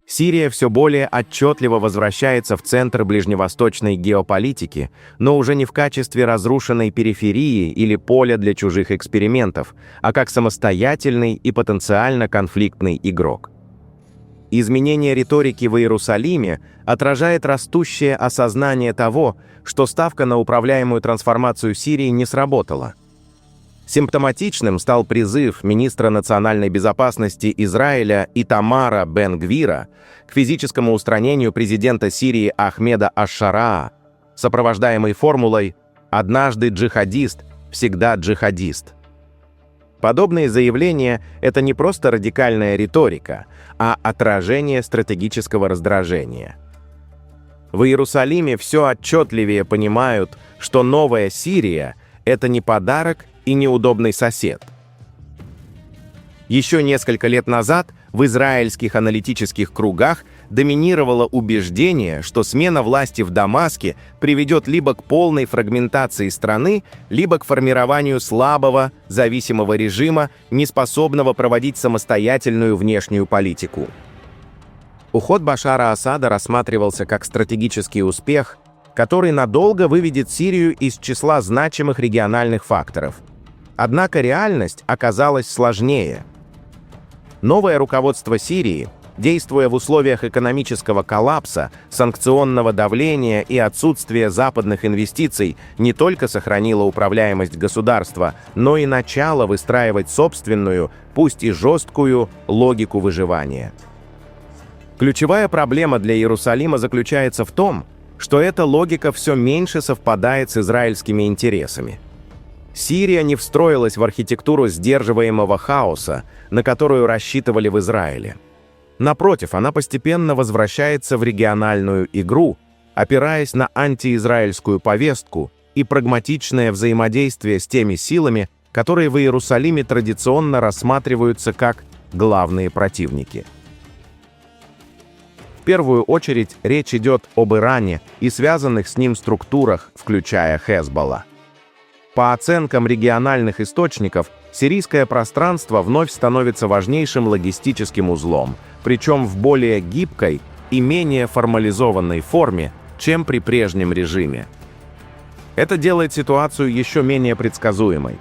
Сирия все более отчетливо возвращается в центр ближневосточной геополитики, но уже не в качестве разрушенной периферии или поля для чужих экспериментов, а как самостоятельный и потенциально конфликтный игрок. Изменение риторики в Иерусалиме отражает растущее осознание того, что ставка на управляемую трансформацию Сирии не сработала. Симптоматичным стал призыв министра национальной безопасности Израиля Итамара Бен-Гвира к физическому устранению президента Сирии Ахмеда аш-Шараа, сопровождаемой формулой «однажды джихадист, всегда джихадист». Подобные заявления – это не просто радикальная риторика, а отражение стратегического раздражения. В Иерусалиме все отчетливее понимают, что новая Сирия – это не подарок и неудобный сосед. Еще несколько лет назад в израильских аналитических кругах доминировало убеждение, что смена власти в Дамаске приведет либо к полной фрагментации страны, либо к формированию слабого, зависимого режима, неспособного проводить самостоятельную внешнюю политику. Уход Башара Асада рассматривался как стратегический успех, который надолго выведет Сирию из числа значимых региональных факторов. Однако реальность оказалась сложнее. Новое руководство Сирии, действуя в условиях экономического коллапса, санкционного давления и отсутствия западных инвестиций, не только сохранило управляемость государства, но и начало выстраивать собственную, пусть и жесткую, логику выживания. Ключевая проблема для Иерусалима заключается в том, что эта логика все меньше совпадает с израильскими интересами. Сирия не встроилась в архитектуру сдерживаемого хаоса, на которую рассчитывали в Израиле. Напротив, она постепенно возвращается в региональную игру, опираясь на антиизраильскую повестку и прагматичное взаимодействие с теми силами, которые в Иерусалиме традиционно рассматриваются как главные противники. В первую очередь речь идет об Иране и связанных с ним структурах, включая Хезболла. По оценкам региональных источников, сирийское пространство вновь становится важнейшим логистическим узлом, причем в более гибкой и менее формализованной форме, чем при прежнем режиме. Это делает ситуацию еще менее предсказуемой.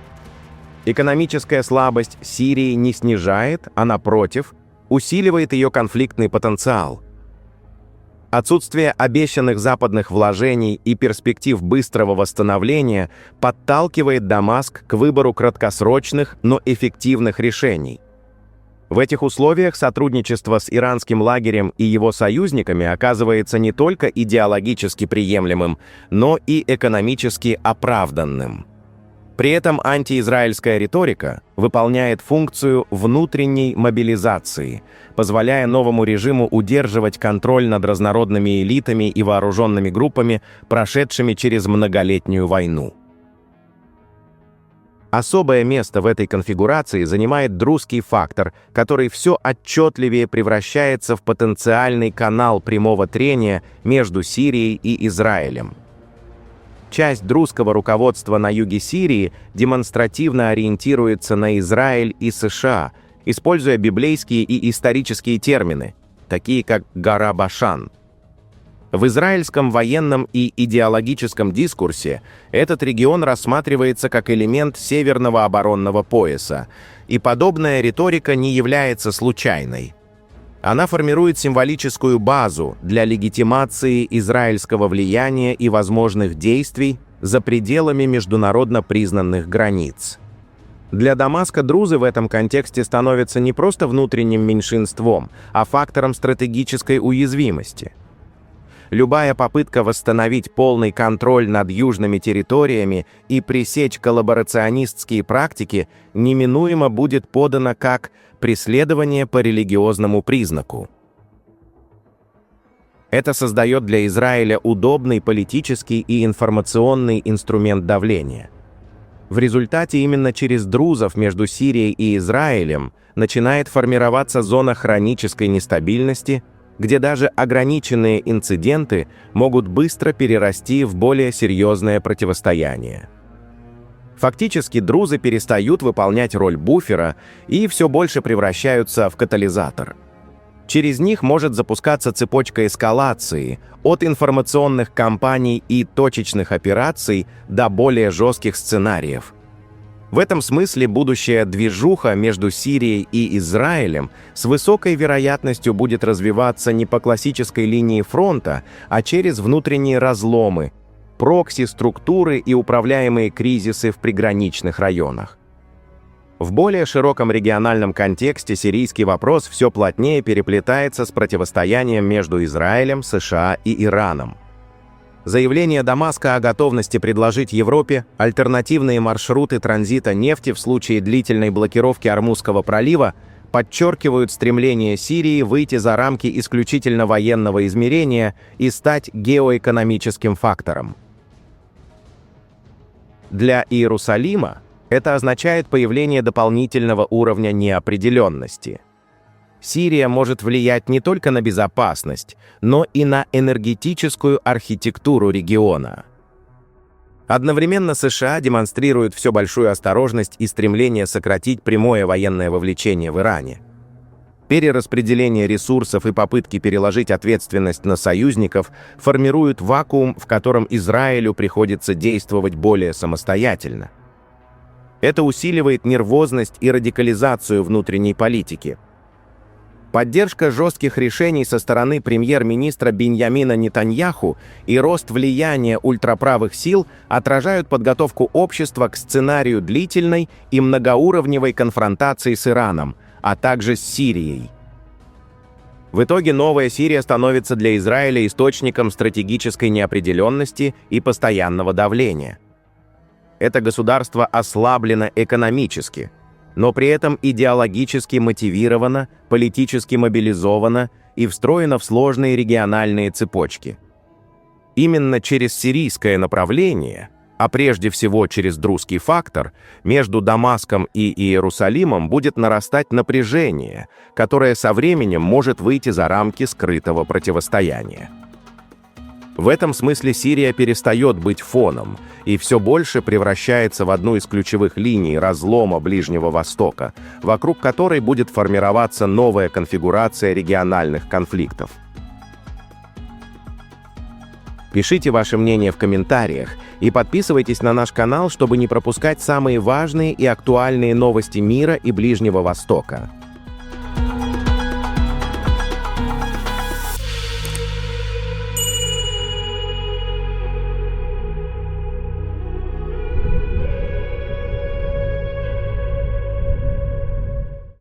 Экономическая слабость Сирии не снижает, а напротив, усиливает ее конфликтный потенциал. Отсутствие обещанных западных вложений и перспектив быстрого восстановления подталкивает Дамаск к выбору краткосрочных, но эффективных решений. В этих условиях сотрудничество с иранским лагерем и его союзниками оказывается не только идеологически приемлемым, но и экономически оправданным. При этом антиизраильская риторика выполняет функцию внутренней мобилизации, позволяя новому режиму удерживать контроль над разнородными элитами и вооруженными группами, прошедшими через многолетнюю войну. Особое место в этой конфигурации занимает друзский фактор, который все отчетливее превращается в потенциальный канал прямого трения между Сирией и Израилем. Часть друзского руководства на юге Сирии демонстративно ориентируется на Израиль и США, используя библейские и исторические термины, такие как «гора Башан». В израильском военном и идеологическом дискурсе этот регион рассматривается как элемент северного оборонного пояса, и подобная риторика не является случайной. Она формирует символическую базу для легитимации израильского влияния и возможных действий за пределами международно признанных границ. Для Дамаска друзы в этом контексте становятся не просто внутренним меньшинством, а фактором стратегической уязвимости. Любая попытка восстановить полный контроль над южными территориями и пресечь коллаборационистские практики неминуемо будет подана как преследование по религиозному признаку. Это создает для Израиля удобный политический и информационный инструмент давления. В результате именно через друзов между Сирией и Израилем начинает формироваться зона хронической нестабильности, где даже ограниченные инциденты могут быстро перерасти в более серьезное противостояние. Фактически друзы перестают выполнять роль буфера и все больше превращаются в катализатор. Через них может запускаться цепочка эскалации от информационных кампаний и точечных операций до более жестких сценариев. В этом смысле будущая движуха между Сирией и Израилем с высокой вероятностью будет развиваться не по классической линии фронта, а через внутренние разломы, прокси-структуры и управляемые кризисы в приграничных районах. В более широком региональном контексте сирийский вопрос все плотнее переплетается с противостоянием между Израилем, США и Ираном. Заявление Дамаска о готовности предложить Европе альтернативные маршруты транзита нефти в случае длительной блокировки Ормузского пролива подчеркивают стремление Сирии выйти за рамки исключительно военного измерения и стать геоэкономическим фактором. Для Иерусалима это означает появление дополнительного уровня неопределенности. Сирия может влиять не только на безопасность, но и на энергетическую архитектуру региона. Одновременно США демонстрируют все большую осторожность и стремление сократить прямое военное вовлечение в Иране. Перераспределение ресурсов и попытки переложить ответственность на союзников формируют вакуум, в котором Израилю приходится действовать более самостоятельно. Это усиливает нервозность и радикализацию внутренней политики. Поддержка жестких решений со стороны премьер-министра Биньямина Нетаньяху и рост влияния ультраправых сил отражают подготовку общества к сценарию длительной и многоуровневой конфронтации с Ираном, а также с Сирией. В итоге новая Сирия становится для Израиля источником стратегической неопределенности и постоянного давления. Это государство ослаблено экономически, но при этом идеологически мотивировано, политически мобилизовано и встроено в сложные региональные цепочки. Именно через сирийское направление, а прежде всего через друзский фактор, между Дамаском и Иерусалимом будет нарастать напряжение, которое со временем может выйти за рамки скрытого противостояния. В этом смысле Сирия перестает быть фоном и все больше превращается в одну из ключевых линий разлома Ближнего Востока, вокруг которой будет формироваться новая конфигурация региональных конфликтов. Пишите ваше мнение в комментариях и подписывайтесь на наш канал, чтобы не пропускать самые важные и актуальные новости мира и Ближнего Востока.